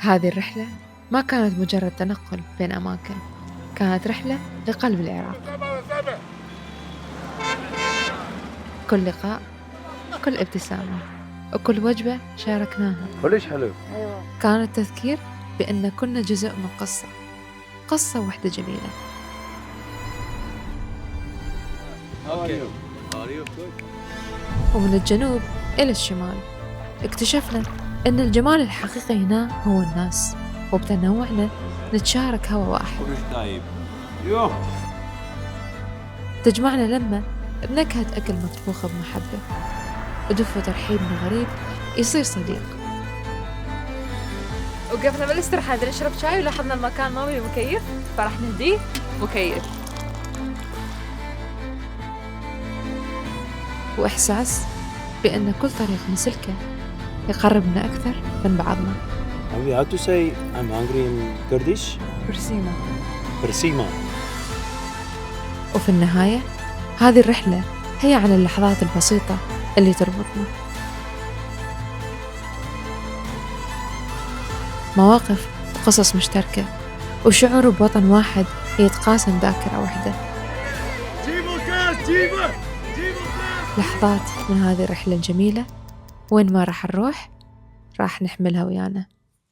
هذه الرحلة ما كانت مجرد تنقل بين أماكن، كانت رحلة لقلب العراق. كل لقاء، كل ابتسامة، وكل وجبة شاركناها كلش حلو. كانت تذكير بأن كنا جزء من قصة واحدة جميلة. ومن الجنوب إلى الشمال اكتشفنا أن الجمال الحقيقي هنا هو الناس، وبتنوعنا نتشارك هوا واحد. تجمعنا لما بنكهة أكل مطبوخة بمحبة، ودفوة ترحيب من غريب يصير صديق. وقفنا بالاستراحة نشرب شاي ولاحظنا المكان ما بيه مكيف، فراح نهديه مكيف. وإحساس بأن كل طريق نسلكه يقربنا أكثر من بعضنا. How to say I'm hungry in Kurdish? برسيمة. وفي النهاية هذه الرحلة هي عن اللحظات البسيطة اللي تربطنا، مواقف وقصص مشتركة، وشعور بوطن واحد يتقاسم ذاكرة واحدة. لحظات من هذه الرحلة الجميلة وين ما راح نروح راح نحملها ويانا.